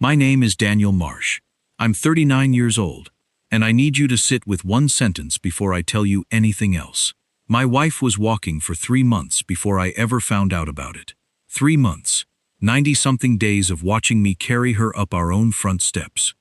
My name is Daniel Marsh. I'm 39 years old, and I need you to sit with one sentence before I tell you anything else. My wife was walking for 3 months before I ever found out about it. 3 months. 90-something days of watching me carry her up our own front steps.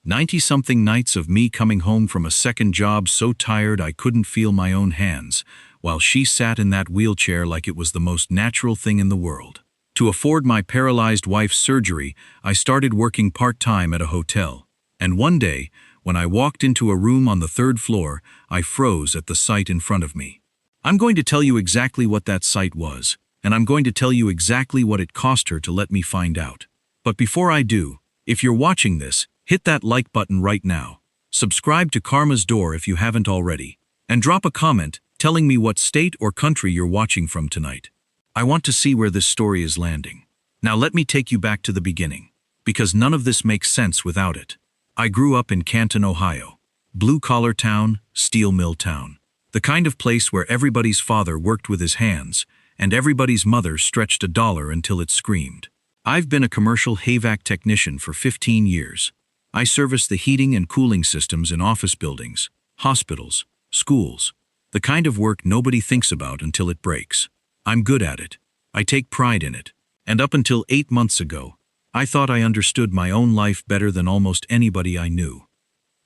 90-something nights of me coming home from a second job so tired I couldn't feel my own hands, while she sat in that wheelchair like it was the most natural thing in the world. To afford my paralyzed wife's surgery, I started working part-time at a hotel. And one day, when I walked into a room on the 3rd floor, I froze at the sight in front of me. I'm going to tell you exactly what that sight was, and I'm going to tell you exactly what it cost her to let me find out. But before I do, if you're watching this, hit that like button right now. Subscribe to Karma's Door if you haven't already, and drop a comment telling me what state or country you're watching from tonight. I want to see where this story is landing. Now let me take you back to the beginning, because none of this makes sense without it. I grew up in Canton, Ohio. Blue-collar town, steel mill town. The kind of place where everybody's father worked with his hands, and everybody's mother stretched a dollar until it screamed. I've been a commercial HVAC technician for 15 years. I service the heating and cooling systems in office buildings, hospitals, schools. The kind of work nobody thinks about until it breaks. I'm good at it. I take pride in it. And up until 8 months ago, I thought I understood my own life better than almost anybody I knew.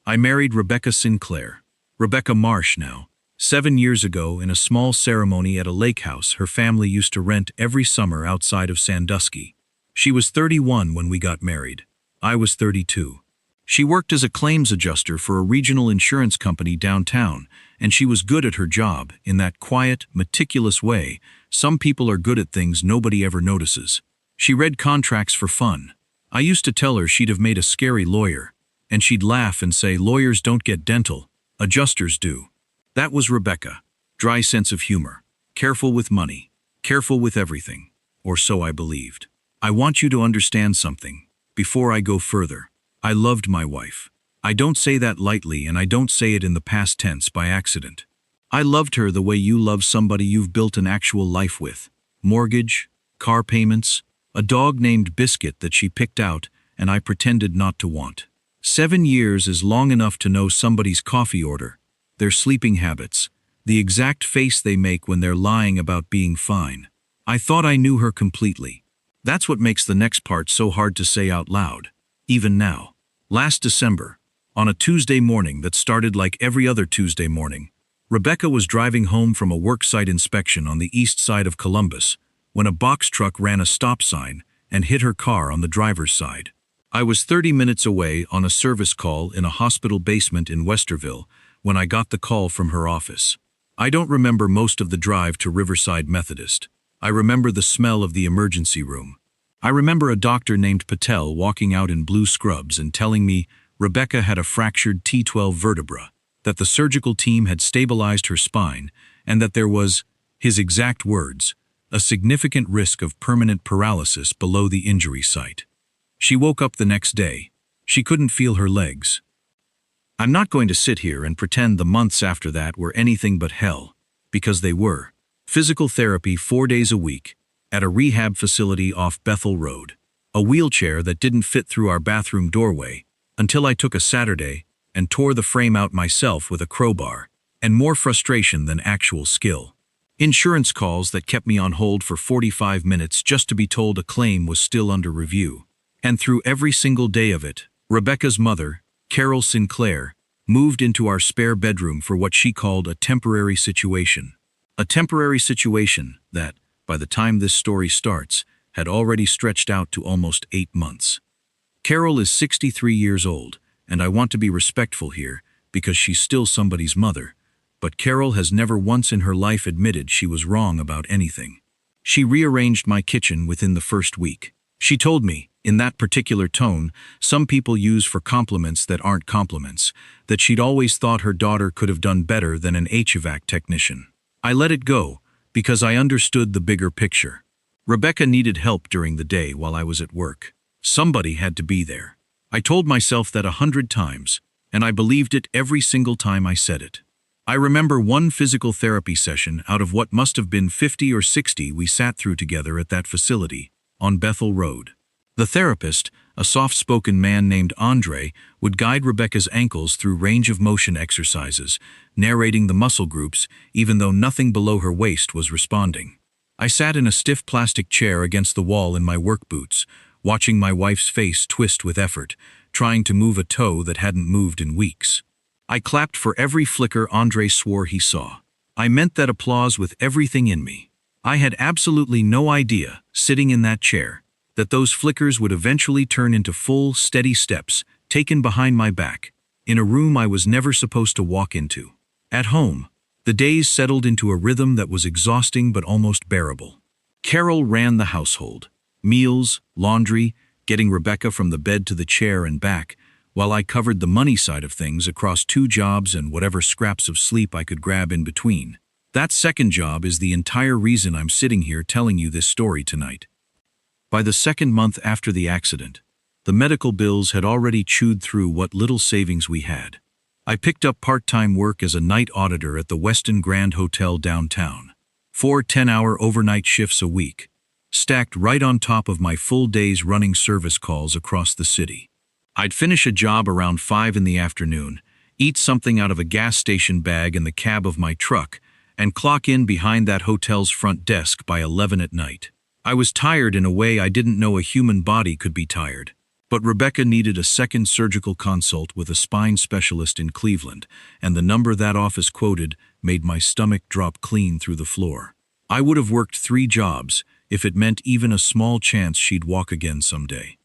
I married Rebecca Sinclair, Rebecca Marsh now. 7 years ago, in a small ceremony at a lake house her family used to rent every summer outside of Sandusky. She was 31 when we got married. I was 32. She worked as a claims adjuster for a regional insurance company downtown, and she was good at her job in that quiet, meticulous way. Some people are good at things nobody ever notices. She read contracts for fun. I used to tell her she'd have made a scary lawyer, and she'd laugh and say, "Lawyers don't get dental, adjusters do." That was Rebecca. Dry sense of humor. Careful with money. Careful with everything. Or so I believed. I want you to understand something. Before I go further, I loved my wife. I don't say that lightly, and I don't say it in the past tense by accident. I loved her the way you love somebody you've built an actual life with. Mortgage, car payments, a dog named Biscuit that she picked out and I pretended not to want. 7 years is long enough to know somebody's coffee order, their sleeping habits, the exact face they make when they're lying about being fine. I thought I knew her completely. That's what makes the next part so hard to say out loud, even now. Last December, on a Tuesday morning that started like every other Tuesday morning, Rebecca was driving home from a worksite inspection on the east side of Columbus when a box truck ran a stop sign and hit her car on the driver's side. I was 30 minutes away on a service call in a hospital basement in Westerville when I got the call from her office. I don't remember most of the drive to Riverside Methodist. I remember the smell of the emergency room. I remember a doctor named Patel walking out in blue scrubs and telling me Rebecca had a fractured T12 vertebra, that the surgical team had stabilized her spine, and that there was, his exact words, a significant risk of permanent paralysis below the injury site. She woke up the next day. She couldn't feel her legs. I'm not going to sit here and pretend the months after that were anything but hell, because they were. Physical therapy 4 days a week, at a rehab facility off Bethel Road. A wheelchair that didn't fit through our bathroom doorway, until I took a Saturday and tore the frame out myself with a crowbar, and more frustration than actual skill. Insurance calls that kept me on hold for 45 minutes just to be told a claim was still under review. And through every single day of it, Rebecca's mother, Carol Sinclair, moved into our spare bedroom for what she called a temporary situation. A temporary situation that, by the time this story starts, had already stretched out to almost 8 months. Carol is 63 years old, and I want to be respectful here because she's still somebody's mother, but Carol has never once in her life admitted she was wrong about anything. She rearranged my kitchen within the first week. She told me, in that particular tone some people use for compliments that aren't compliments, that she'd always thought her daughter could have done better than an HVAC technician. I let it go, because I understood the bigger picture. Rebecca needed help during the day while I was at work. Somebody had to be there. I told myself that 100 times, and I believed it every single time I said it. I remember one physical therapy session out of what must have been 50 or 60 we sat through together at that facility, on Bethel Road. The therapist, a soft-spoken man named Andre, would guide Rebecca's ankles through range-of-motion exercises, narrating the muscle groups even though nothing below her waist was responding. I sat in a stiff plastic chair against the wall in my work boots, watching my wife's face twist with effort, trying to move a toe that hadn't moved in weeks. I clapped for every flicker Andre swore he saw. I meant that applause with everything in me. I had absolutely no idea, sitting in that chair, that those flickers would eventually turn into full, steady steps, taken behind my back, in a room I was never supposed to walk into. At home, the days settled into a rhythm that was exhausting but almost bearable. Carol ran the household. Meals, laundry, getting Rebecca from the bed to the chair and back, while I covered the money side of things across 2 jobs and whatever scraps of sleep I could grab in between. That second job is the entire reason I'm sitting here telling you this story tonight. By the 2nd month after the accident, the medical bills had already chewed through what little savings we had. I picked up part-time work as a night auditor at the Westin Grand Hotel downtown. 4 10-hour overnight shifts a week, stacked right on top of my full days running service calls across the city. I'd finish a job around 5 in the afternoon, eat something out of a gas station bag in the cab of my truck, and clock in behind that hotel's front desk by 11 at night. I was tired in a way I didn't know a human body could be tired. But Rebecca needed a second surgical consult with a spine specialist in Cleveland, and the number that office quoted made my stomach drop clean through the floor. I would have worked 3 jobs if it meant even a small chance she'd walk again someday.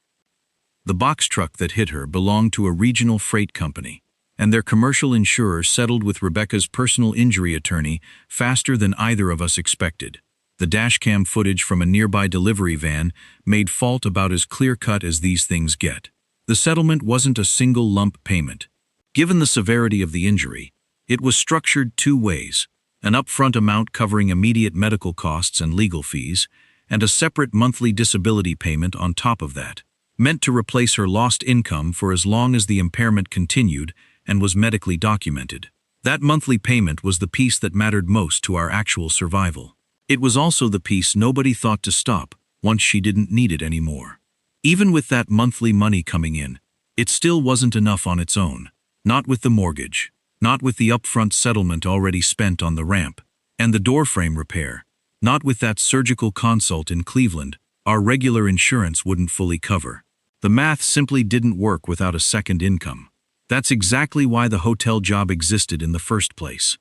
The box truck that hit her belonged to a regional freight company, and their commercial insurer settled with Rebecca's personal injury attorney faster than either of us expected. The dashcam footage from a nearby delivery van made fault about as clear-cut as these things get. The settlement wasn't a single lump payment. Given the severity of the injury, it was structured 2 ways: an upfront amount covering immediate medical costs and legal fees, and a separate monthly disability payment on top of that, meant to replace her lost income for as long as the impairment continued and was medically documented. That monthly payment was the piece that mattered most to our actual survival. It was also the piece nobody thought to stop once she didn't need it anymore. Even with that monthly money coming in, it still wasn't enough on its own. Not with the mortgage, not with the upfront settlement already spent on the ramp, and the door frame repair, not with that surgical consult in Cleveland our regular insurance wouldn't fully cover. The math simply didn't work without a second income. That's exactly why the hotel job existed in the first place.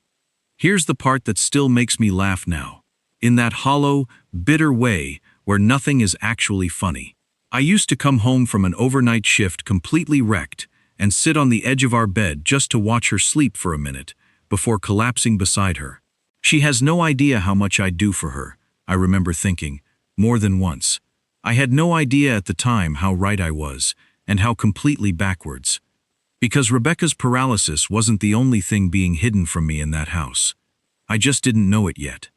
Here's the part that still makes me laugh now. In that hollow, bitter way where nothing is actually funny. I used to come home from an overnight shift completely wrecked and sit on the edge of our bed just to watch her sleep for a minute before collapsing beside her. She has no idea how much I do for her, I remember thinking, more than once. I had no idea at the time how right I was and how completely backwards. Because Rebecca's paralysis wasn't the only thing being hidden from me in that house. I just didn't know it yet.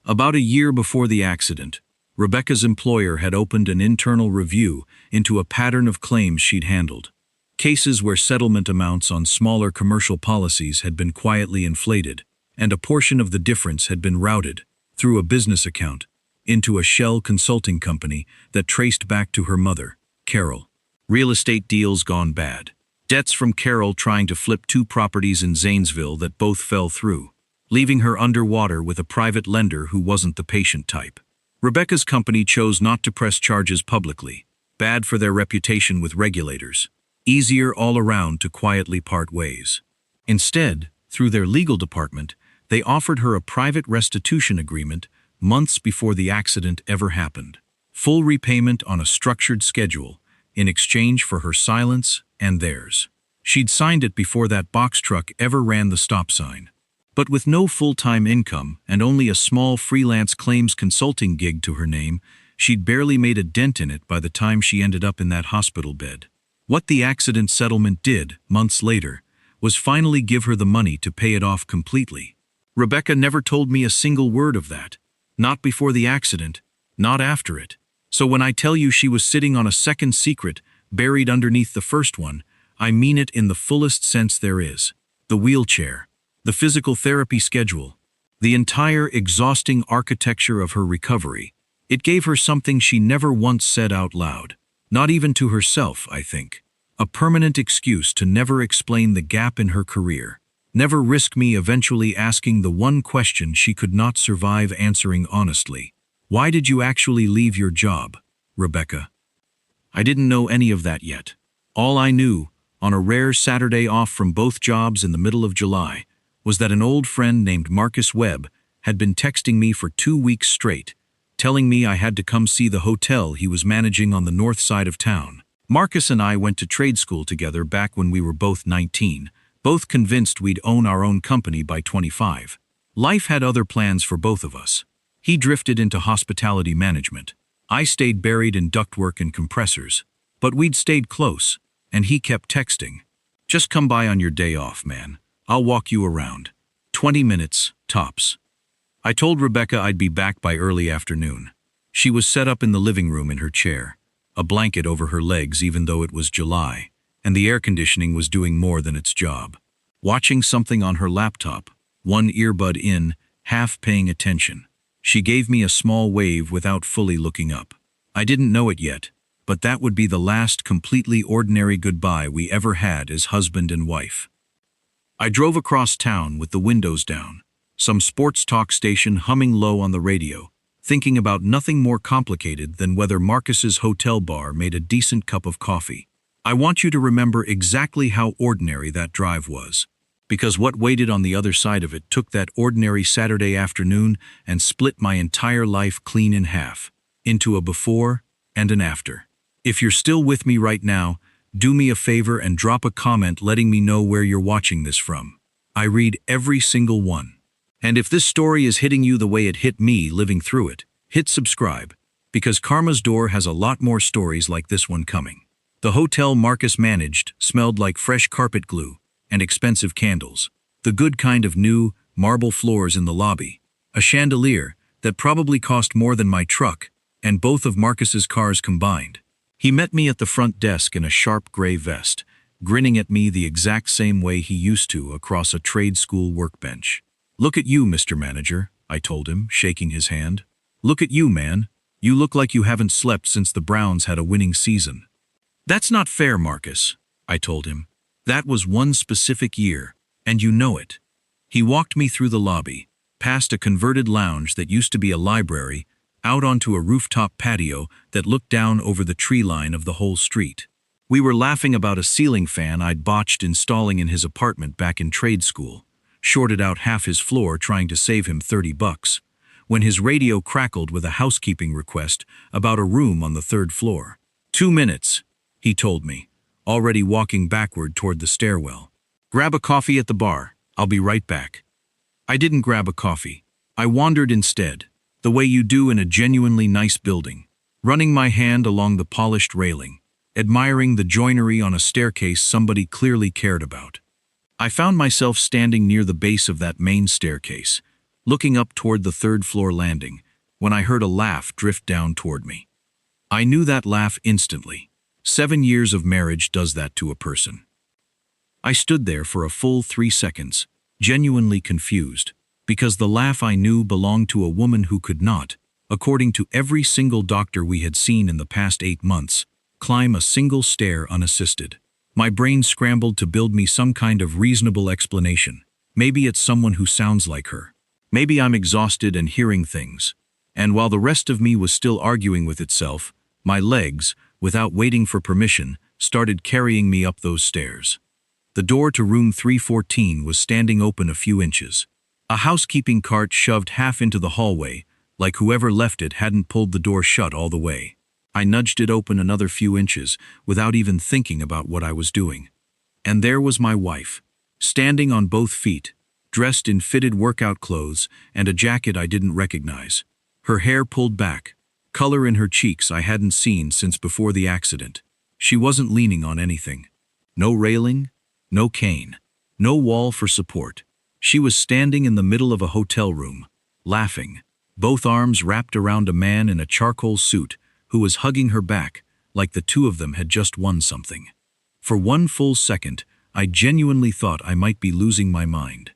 About a year before the accident, Rebecca's employer had opened an internal review into a pattern of claims she'd handled. Cases where settlement amounts on smaller commercial policies had been quietly inflated, and a portion of the difference had been routed, through a business account, into a shell consulting company that traced back to her mother, Carol. Real estate deals gone bad. Debts from Carol trying to flip 2 properties in Zanesville that both fell through, leaving her underwater with a private lender who wasn't the patient type. Rebecca's company chose not to press charges publicly, bad for their reputation with regulators, easier all around to quietly part ways. Instead, through their legal department, they offered her a private restitution agreement months before the accident ever happened. Full repayment on a structured schedule in exchange for her silence and theirs. She'd signed it before that box truck ever ran the stop sign. But with no full-time income and only a small freelance claims consulting gig to her name, she'd barely made a dent in it by the time she ended up in that hospital bed. What the accident settlement did, months later, was finally give her the money to pay it off completely. Rebecca never told me a single word of that. Not before the accident, not after it. So when I tell you she was sitting on a second secret buried underneath the first one, I mean it in the fullest sense there is. The wheelchair. The physical therapy schedule, the entire exhausting architecture of her recovery. It gave her something she never once said out loud. Not even to herself, I think. A permanent excuse to never explain the gap in her career. Never risk me eventually asking the one question she could not survive answering honestly. Why did you actually leave your job, Rebecca? I didn't know any of that yet. All I knew, on a rare Saturday off from both jobs in the middle of July, was that an old friend named Marcus Webb had been texting me for 2 weeks straight, telling me I had to come see the hotel he was managing on the north side of town. Marcus and I went to trade school together back when we were both 19, both convinced we'd own our own company by 25. Life had other plans for both of us. He drifted into hospitality management. I stayed buried in ductwork and compressors. But we'd stayed close, and he kept texting. Just come by on your day off, man. I'll walk you around. 20 minutes, tops. I told Rebecca I'd be back by early afternoon. She was set up in the living room in her chair, a blanket over her legs even though it was July, and the air conditioning was doing more than its job. Watching something on her laptop, one earbud in, half paying attention. She gave me a small wave without fully looking up. I didn't know it yet, but that would be the last completely ordinary goodbye we ever had as husband and wife. I drove across town with the windows down, some sports talk station humming low on the radio, thinking about nothing more complicated than whether Marcus's hotel bar made a decent cup of coffee. I want you to remember exactly how ordinary that drive was, because what waited on the other side of it took that ordinary Saturday afternoon and split my entire life clean in half, into a before and an after. If you're still with me right now, do me a favor and drop a comment letting me know where you're watching this from. I read every single one. And if this story is hitting you the way it hit me living through it, hit subscribe, because Karma's Door has a lot more stories like this one coming. The hotel Marcus managed smelled like fresh carpet glue and expensive candles, the good kind of new, marble floors in the lobby, a chandelier that probably cost more than my truck and both of Marcus's cars combined. He met me at the front desk in a sharp gray vest, grinning at me the exact same way he used to across a trade school workbench. "Look at you, Mr. Manager," I told him, shaking his hand. "Look at you, man. You look like you haven't slept since the Browns had a winning season." "That's not fair, Marcus," I told him. "That was one specific year, and you know it." He walked me through the lobby, past a converted lounge that used to be a library, out onto a rooftop patio that looked down over the tree line of the whole street. We were laughing about a ceiling fan I'd botched installing in his apartment back in trade school, shorted out half his floor trying to save him $30, when his radio crackled with a housekeeping request about a room on the 3rd floor. 2 minutes, he told me, already walking backward toward the stairwell. "Grab a coffee at the bar. I'll be right back." I didn't grab a coffee. I wandered instead, the way you do in a genuinely nice building, running my hand along the polished railing, admiring the joinery on a staircase somebody clearly cared about. I found myself standing near the base of that main staircase, looking up toward the 3rd floor landing, when I heard a laugh drift down toward me. I knew that laugh instantly. 7 years of marriage does that to a person. I stood there for a full 3 seconds, genuinely confused, because the laugh I knew belonged to a woman who could not, according to every single doctor we had seen in the past 8 months, climb a single stair unassisted. My brain scrambled to build me some kind of reasonable explanation. Maybe it's someone who sounds like her. Maybe I'm exhausted and hearing things. And while the rest of me was still arguing with itself, my legs, without waiting for permission, started carrying me up those stairs. The door to room 314 was standing open a few inches. A housekeeping cart shoved half into the hallway, like whoever left it hadn't pulled the door shut all the way. I nudged it open another few inches without even thinking about what I was doing. And there was my wife, standing on both feet, dressed in fitted workout clothes and a jacket I didn't recognize. Her hair pulled back, color in her cheeks I hadn't seen since before the accident. She wasn't leaning on anything. No railing, no cane, no wall for support. She was standing in the middle of a hotel room, laughing, both arms wrapped around a man in a charcoal suit who was hugging her back like the two of them had just won something. For one full second, I genuinely thought I might be losing my mind.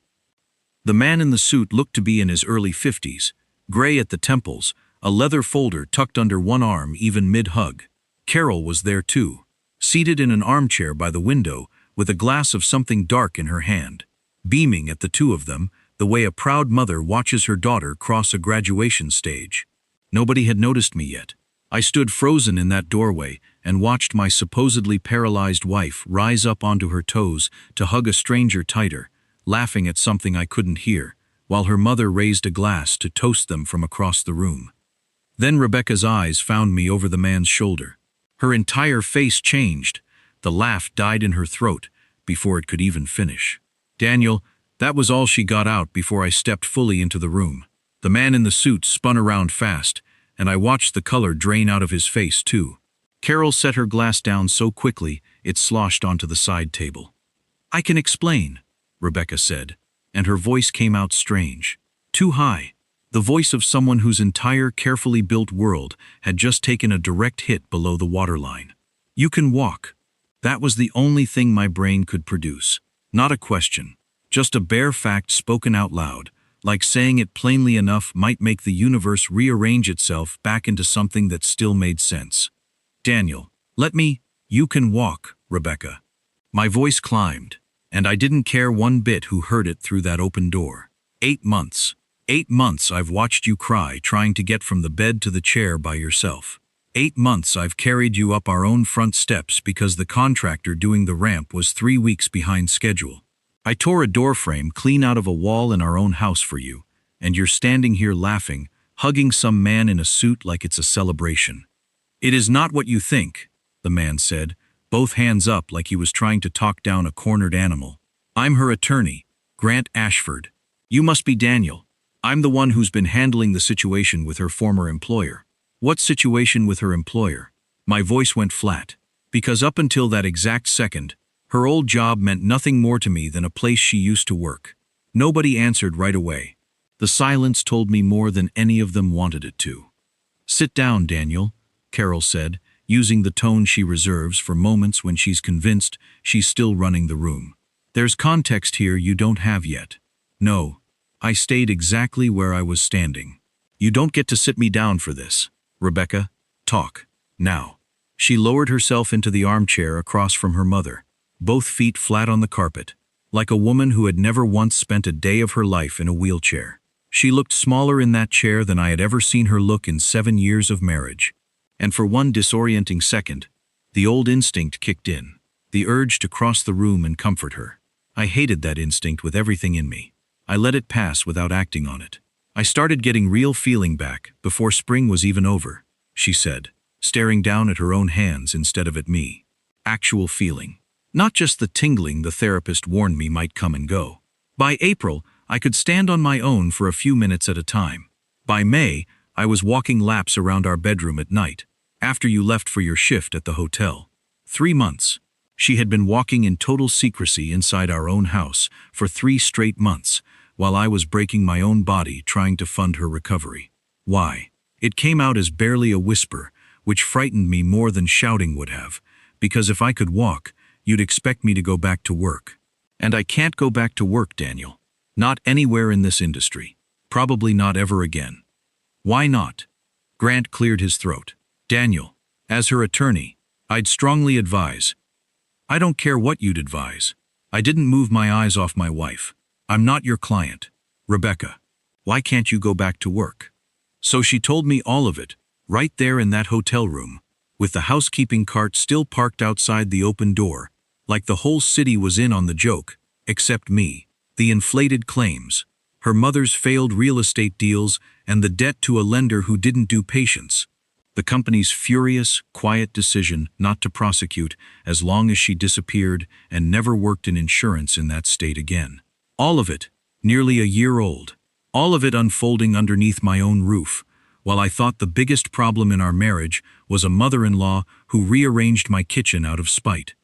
The man in the suit looked to be in his early 50s, gray at the temples, a leather folder tucked under one arm even mid-hug. Carol was there too, seated in an armchair by the window with a glass of something dark in her hand, beaming at the two of them the way a proud mother watches her daughter cross a graduation stage. Nobody had noticed me yet. I stood frozen in that doorway and watched my supposedly paralyzed wife rise up onto her toes to hug a stranger tighter, laughing at something I couldn't hear, while her mother raised a glass to toast them from across the room. Then Rebecca's eyes found me over the man's shoulder. Her entire face changed. The laugh died in her throat before it could even finish. "Daniel," that was all she got out before I stepped fully into the room. The man in the suit spun around fast, and I watched the color drain out of his face too. Carol set her glass down so quickly it sloshed onto the side table. "I can explain," Rebecca said, and her voice came out strange. Too high. The voice of someone whose entire carefully built world had just taken a direct hit below the waterline. "You can walk." That was the only thing my brain could produce. Not a question, just a bare fact spoken out loud, like saying it plainly enough might make the universe rearrange itself back into something that still made sense. "Daniel, you can walk, Rebecca." My voice climbed, and I didn't care one bit who heard it through that open door. 8 months. 8 months I've watched you cry trying to get from the bed to the chair by yourself. 8 months I've carried you up our own front steps because the contractor doing the ramp was 3 weeks behind schedule. I tore a doorframe clean out of a wall in our own house for you, and you're standing here laughing, hugging some man in a suit like it's a celebration. "It is not what you think," the man said, both hands up like he was trying to talk down a cornered animal. "I'm her attorney, Grant Ashford. You must be Daniel. I'm the one who's been handling the situation with her former employer." "What situation with her employer?" My voice went flat, because up until that exact second, her old job meant nothing more to me than a place she used to work. Nobody answered right away. The silence told me more than any of them wanted it to. "Sit down, Daniel," Carol said, using the tone she reserves for moments when she's convinced she's still running the room. "There's context here you don't have yet." "No." I stayed exactly where I was standing. "You don't get to sit me down for this. Rebecca, talk. Now." She lowered herself into the armchair across from her mother, both feet flat on the carpet, like a woman who had never once spent a day of her life in a wheelchair. She looked smaller in that chair than I had ever seen her look in 7 years of marriage. And for one disorienting second, the old instinct kicked in, the urge to cross the room and comfort her. I hated that instinct with everything in me. I let it pass without acting on it. "I started getting real feeling back before spring was even over," she said, staring down at her own hands instead of at me. Actual feeling. Not just the tingling the therapist warned me might come and go. By April, I could stand on my own for a few minutes at a time. By May, I was walking laps around our bedroom at night, after you left for your shift at the hotel. 3 months. She had been walking in total secrecy inside our own house for 3 straight months, while I was breaking my own body trying to fund her recovery. Why? It came out as barely a whisper, which frightened me more than shouting would have, because if I could walk, you'd expect me to go back to work. And I can't go back to work, Daniel. Not anywhere in this industry. Probably not ever again. Why not? Grant cleared his throat. "Daniel, as her attorney, I'd strongly advise." "I don't care what you'd advise. I didn't move my eyes off my wife. I'm not your client. Rebecca, why can't you go back to work?" So she told me all of it, right there in that hotel room, with the housekeeping cart still parked outside the open door, like the whole city was in on the joke, except me. The inflated claims, her mother's failed real estate deals, and the debt to a lender who didn't do patience. The company's furious, quiet decision not to prosecute as long as she disappeared and never worked in insurance in that state again. All of it, nearly a year old. All of it unfolding underneath my own roof, while I thought the biggest problem in our marriage was a mother-in-law who rearranged my kitchen out of spite.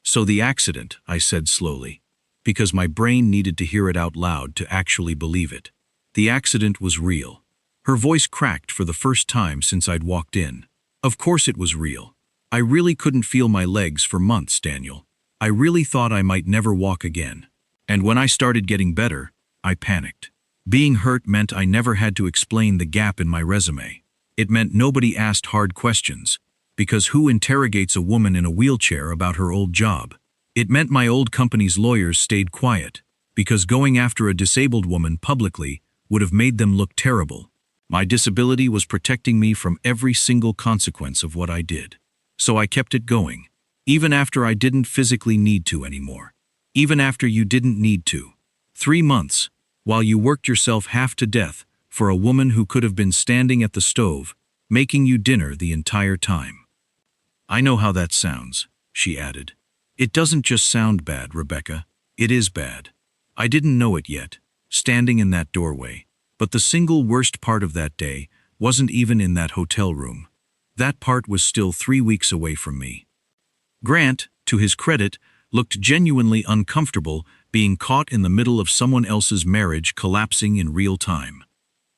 "So the accident," I said slowly, because my brain needed to hear it out loud to actually believe it. "The accident was real." Her voice cracked for the first time since I'd walked in. "Of course it was real. I really couldn't feel my legs for months, Daniel. I really thought I might never walk again. And when I started getting better, I panicked. Being hurt meant I never had to explain the gap in my resume. It meant nobody asked hard questions. because who interrogates a woman in a wheelchair about her old job? It meant my old company's lawyers stayed quiet, because going after a disabled woman publicly would have made them look terrible. My disability was protecting me from every single consequence of what I did. So I kept it going, even after I didn't physically need to anymore. Even after you didn't need to. 3 months, while you worked yourself half to death for a woman who could have been standing at the stove, making you dinner the entire time. I know how that sounds, she added. It doesn't just sound bad, Rebecca. It is bad. I didn't know it yet, standing in that doorway. But the single worst part of that day wasn't even in that hotel room. That part was still 3 weeks away from me. Grant, to his credit, looked genuinely uncomfortable being caught in the middle of someone else's marriage collapsing in real time.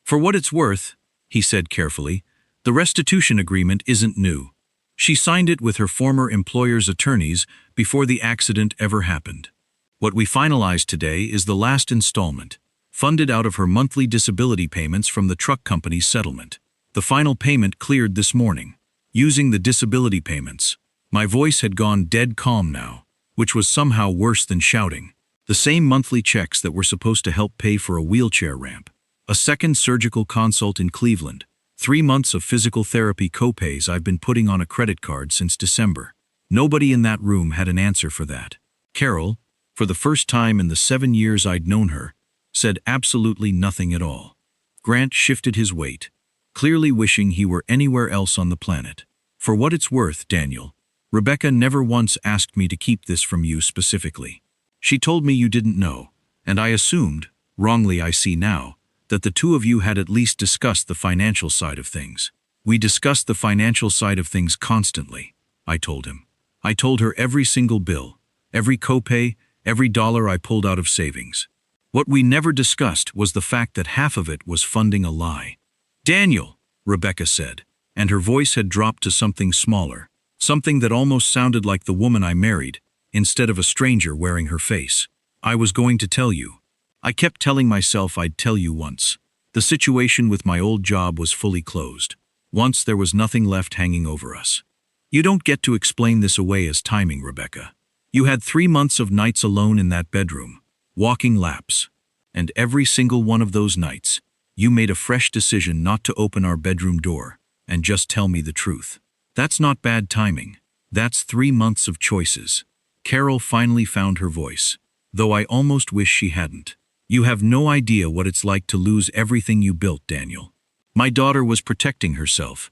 For what it's worth, he said carefully, the restitution agreement isn't new. She signed it with her former employer's attorneys before the accident ever happened. What we finalized today is the last installment, funded out of her monthly disability payments from the truck company's settlement. The final payment cleared this morning, using the disability payments. My voice had gone dead calm now, which was somehow worse than shouting. The same monthly checks that were supposed to help pay for a wheelchair ramp, a second surgical consult in Cleveland, 3 months of physical therapy co-pays I've been putting on a credit card since December. Nobody in that room had an answer for that. Carol, for the first time in the 7 years I'd known her, said absolutely nothing at all. Grant shifted his weight, clearly wishing he were anywhere else on the planet. For what it's worth, Daniel, Rebecca never once asked me to keep this from you specifically. She told me you didn't know, and I assumed, wrongly I see now, that the two of you had at least discussed the financial side of things. We discussed the financial side of things constantly, I told him. I told her every single bill, every copay, every dollar I pulled out of savings. What we never discussed was the fact that half of it was funding a lie. Daniel, Rebecca said, and her voice had dropped to something smaller, something that almost sounded like the woman I married, instead of a stranger wearing her face. I was going to tell you. I kept telling myself I'd tell you once. The situation with my old job was fully closed. Once there was nothing left hanging over us. You don't get to explain this away as timing, Rebecca. You had 3 months of nights alone in that bedroom, walking laps. And every single one of those nights, you made a fresh decision not to open our bedroom door and just tell me the truth. That's not bad timing. That's 3 months of choices. Carol finally found her voice, though I almost wish she hadn't. You have no idea what it's like to lose everything you built, Daniel. My daughter was protecting herself.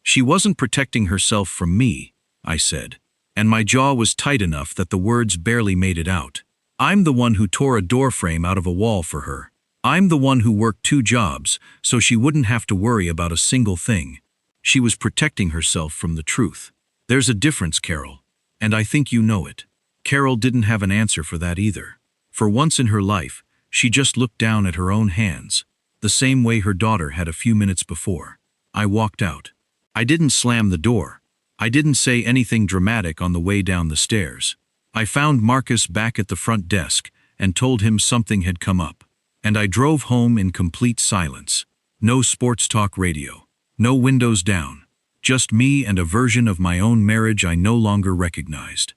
She wasn't protecting herself from me, I said, and my jaw was tight enough that the words barely made it out. I'm the one who tore a door frame out of a wall for her. I'm the one who worked 2 jobs so she wouldn't have to worry about a single thing. She was protecting herself from the truth. There's a difference, Carol, and I think you know it. Carol didn't have an answer for that either. For once in her life, she just looked down at her own hands, the same way her daughter had a few minutes before. I walked out. I didn't slam the door. I didn't say anything dramatic on the way down the stairs. I found Marcus back at the front desk and told him something had come up. And I drove home in complete silence. No sports talk radio. No windows down. Just me and a version of my own marriage I no longer recognized.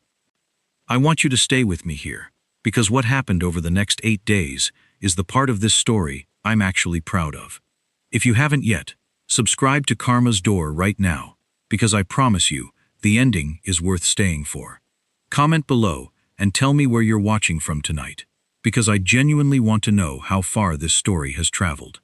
I want you to stay with me here, because what happened over the next 8 days is the part of this story I'm actually proud of. If you haven't yet, subscribe to Karma's Door right now, because I promise you, the ending is worth staying for. Comment below and tell me where you're watching from tonight, because I genuinely want to know how far this story has traveled.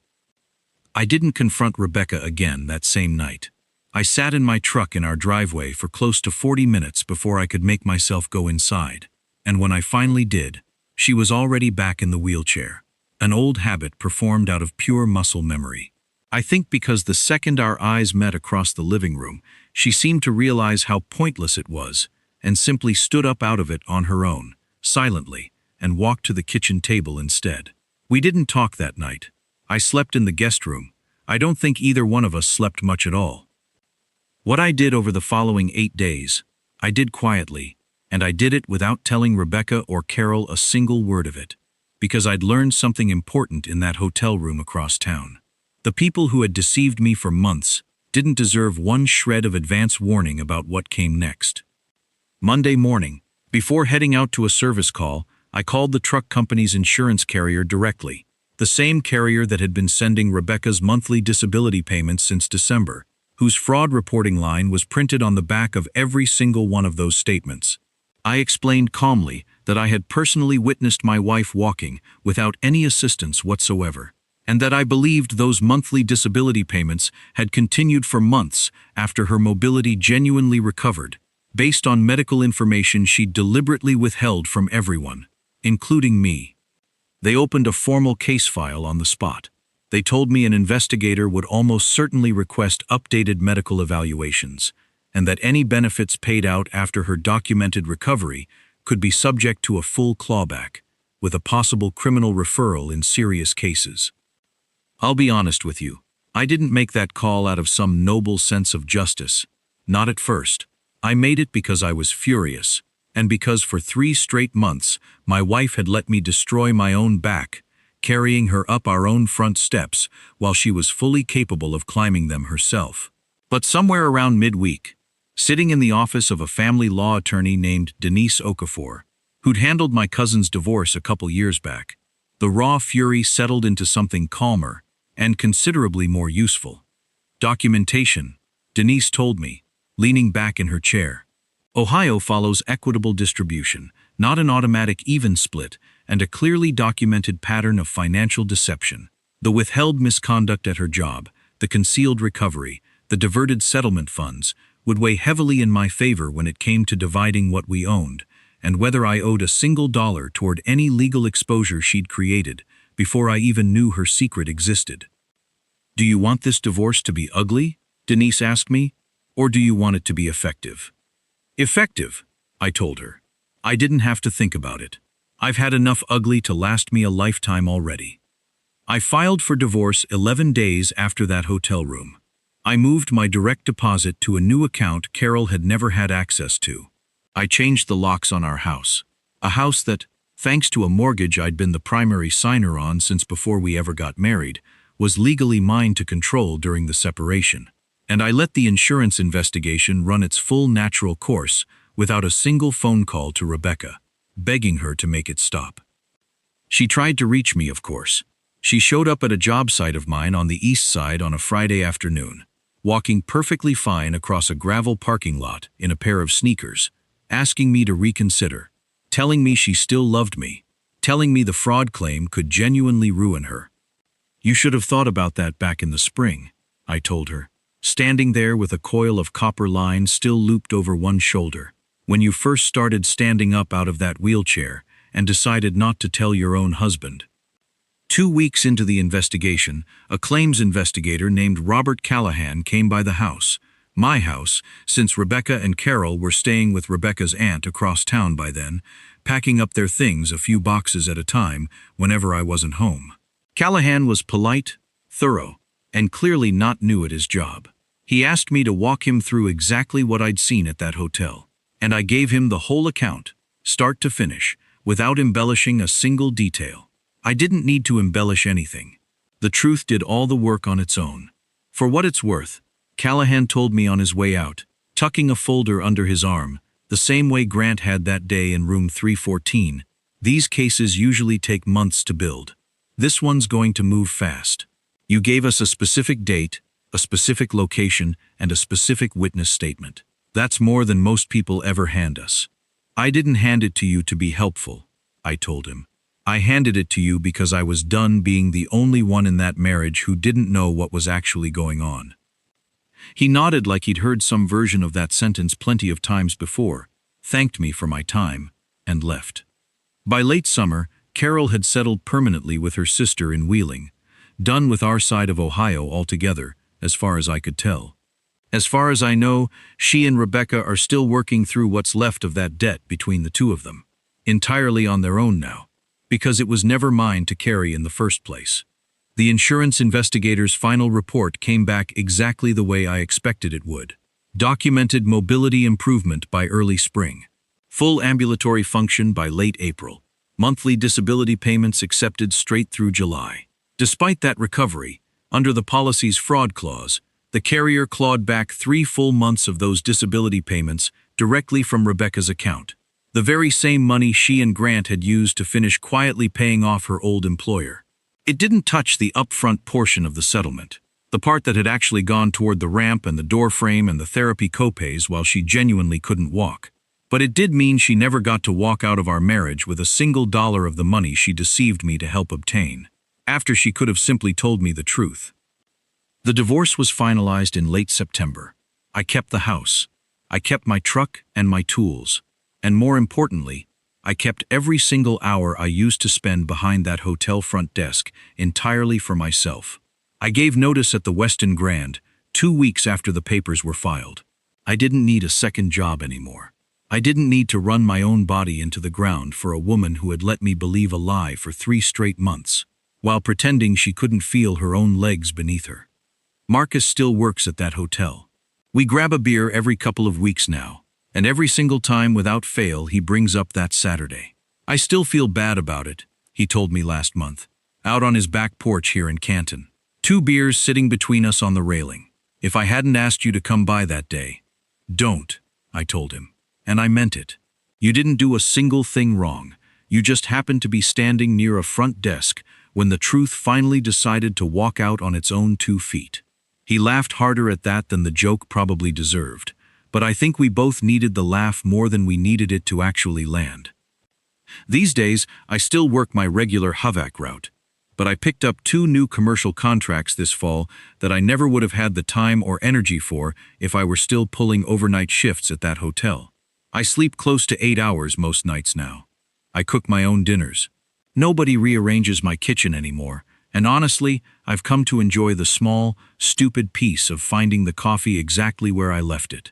I didn't confront Rebecca again that same night. I sat in my truck in our driveway for close to 40 minutes before I could make myself go inside. And when I finally did, she was already back in the wheelchair. An old habit performed out of pure muscle memory. I think because the second our eyes met across the living room, she seemed to realize how pointless it was, and simply stood up out of it on her own, silently, and walked to the kitchen table instead. We didn't talk that night. I slept in the guest room. I don't think either one of us slept much at all. What I did over the following 8 days, I did quietly, and I did it without telling Rebecca or Carol a single word of it, because I'd learned something important in that hotel room across town. The people who had deceived me for months didn't deserve one shred of advance warning about what came next. Monday morning, before heading out to a service call, I called the truck company's insurance carrier directly, the same carrier that had been sending Rebecca's monthly disability payments since December, whose fraud reporting line was printed on the back of every single one of those statements. I explained calmly that I had personally witnessed my wife walking without any assistance whatsoever, and that I believed those monthly disability payments had continued for months after her mobility genuinely recovered, based on medical information she'd deliberately withheld from everyone, including me. They opened a formal case file on the spot. They told me an investigator would almost certainly request updated medical evaluations, and that any benefits paid out after her documented recovery could be subject to a full clawback, with a possible criminal referral in serious cases. I'll be honest with you, I didn't make that call out of some noble sense of justice. Not at first. I made it because I was furious, and because for 3 straight months my wife had let me destroy my own back, carrying her up our own front steps while she was fully capable of climbing them herself. But somewhere around midweek, sitting in the office of a family law attorney named Denise Okafor, who'd handled my cousin's divorce a couple years back, the raw fury settled into something calmer and considerably more useful. Documentation, Denise told me, leaning back in her chair. Ohio follows equitable distribution, not an automatic even split, and a clearly documented pattern of financial deception. The withheld misconduct at her job, the concealed recovery, the diverted settlement funds, would weigh heavily in my favor when it came to dividing what we owned, and whether I owed a single dollar toward any legal exposure she'd created before I even knew her secret existed. "Do you want this divorce to be ugly?" Denise asked me, "or do you want it to be effective?" "Effective," I told her. I didn't have to think about it. I've had enough ugly to last me a lifetime already. I filed for divorce 11 days after that hotel room. I moved my direct deposit to a new account Carol had never had access to. I changed the locks on our house, a house that, thanks to a mortgage I'd been the primary signer on since before we ever got married, was legally mine to control during the separation. And I let the insurance investigation run its full natural course without a single phone call to Rebecca, begging her to make it stop. She tried to reach me, of course. She showed up at a job site of mine on the east side on a Friday afternoon, walking perfectly fine across a gravel parking lot in a pair of sneakers, asking me to reconsider, telling me she still loved me, telling me the fraud claim could genuinely ruin her. "You should have thought about that back in the spring," I told her, standing there with a coil of copper line still looped over one shoulder, "when you first started standing up out of that wheelchair and decided not to tell your own husband." 2 weeks into the investigation, a claims investigator named Robert Callahan came by the house, my house, since Rebecca and Carol were staying with Rebecca's aunt across town by then, packing up their things a few boxes at a time whenever I wasn't home. Callahan was polite, thorough, and clearly not new at his job. He asked me to walk him through exactly what I'd seen at that hotel, and I gave him the whole account, start to finish, without embellishing a single detail. I didn't need to embellish anything. The truth did all the work on its own. For what it's worth, Callahan told me on his way out, tucking a folder under his arm, the same way Grant had that day in room 314, "These cases usually take months to build. This one's going to move fast. You gave us a specific date, a specific location, and a specific witness statement. That's more than most people ever hand us. I didn't hand it to you to be helpful," I told him. "I handed it to you because I was done being the only one in that marriage who didn't know what was actually going on." He nodded like he'd heard some version of that sentence plenty of times before, thanked me for my time, and left. By late summer, Carol had settled permanently with her sister in Wheeling, done with our side of Ohio altogether, as far as I could tell. As far as I know, she and Rebecca are still working through what's left of that debt between the two of them, entirely on their own now, because it was never mine to carry in the first place. The insurance investigator's final report came back exactly the way I expected it would. Documented mobility improvement by early spring. Full ambulatory function by late April. Monthly disability payments accepted straight through July. Despite that recovery, under the policy's fraud clause, The carrier clawed back 3 full months of those disability payments directly from Rebecca's account. The very same money she and Grant had used to finish quietly paying off her old employer. It didn't touch the upfront portion of the settlement, the part that had actually gone toward the ramp and the door frame and the therapy copays while she genuinely couldn't walk. But it did mean she never got to walk out of our marriage with a single dollar of the money she deceived me to help obtain, after she could have simply told me the truth. The divorce was finalized in late September. I kept the house. I kept my truck and my tools. And more importantly, I kept every single hour I used to spend behind that hotel front desk entirely for myself. I gave notice at the Westin Grand 2 weeks after the papers were filed. I didn't need a second job anymore. I didn't need to run my own body into the ground for a woman who had let me believe a lie for 3 straight months, while pretending she couldn't feel her own legs beneath her. Marcus still works at that hotel. We grab a beer every couple of weeks now, and every single time without fail he brings up that Saturday. I still feel bad about it, he told me last month, out on his back porch here in Canton. 2 beers sitting between us on the railing. If I hadn't asked you to come by that day. Don't, I told him. And I meant it. You didn't do a single thing wrong. You just happened to be standing near a front desk when the truth finally decided to walk out on its own 2 feet. He laughed harder at that than the joke probably deserved, but I think we both needed the laugh more than we needed it to actually land. These days, I still work my regular HVAC route, but I picked up 2 new commercial contracts this fall that I never would have had the time or energy for if I were still pulling overnight shifts at that hotel. I sleep close to 8 hours most nights now. I cook my own dinners. Nobody rearranges my kitchen anymore, and honestly, I've come to enjoy the small, stupid peace of finding the coffee exactly where I left it.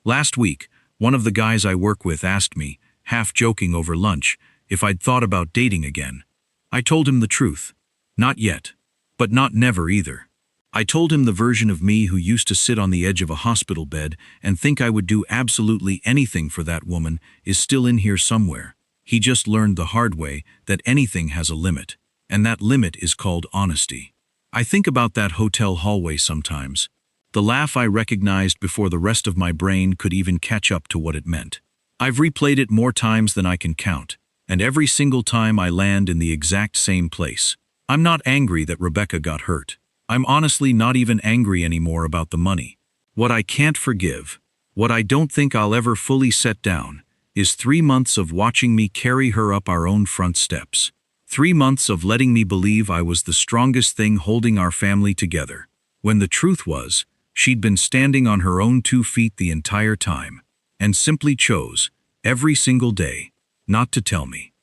Last week, one of the guys I work with asked me, half joking over lunch, if I'd thought about dating again. I told him the truth. Not yet, but not never either. I told him the version of me who used to sit on the edge of a hospital bed and think I would do absolutely anything for that woman is still in here somewhere. He just learned the hard way that anything has a limit, and that limit is called honesty. I think about that hotel hallway sometimes. The laugh I recognized before the rest of my brain could even catch up to what it meant. I've replayed it more times than I can count, and every single time I land in the exact same place. I'm not angry that Rebecca got hurt. I'm honestly not even angry anymore about the money. What I can't forgive, what I don't think I'll ever fully set down, is 3 months of watching me carry her up our own front steps. 3 months of letting me believe I was the strongest thing holding our family together, when the truth was, she'd been standing on her own 2 feet the entire time, and simply chose, every single day, not to tell me.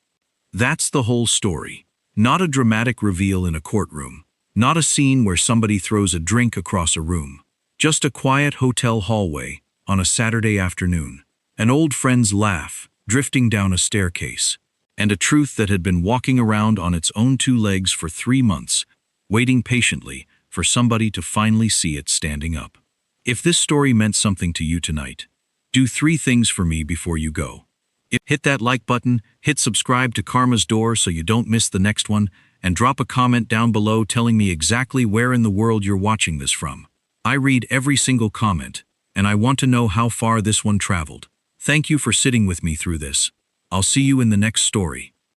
That's the whole story. Not a dramatic reveal in a courtroom. Not a scene where somebody throws a drink across a room. Just a quiet hotel hallway on a Saturday afternoon. An old friend's laugh drifting down a staircase. And a truth that had been walking around on its own 2 legs for 3 months, waiting patiently for somebody to finally see it standing up. If this story meant something to you tonight, do 3 things for me before you go. Hit that like button, hit subscribe to Karma's Door so you don't miss the next one, and drop a comment down below telling me exactly where in the world you're watching this from. I read every single comment, and I want to know how far this one traveled. Thank you for sitting with me through this. I'll see you in the next story.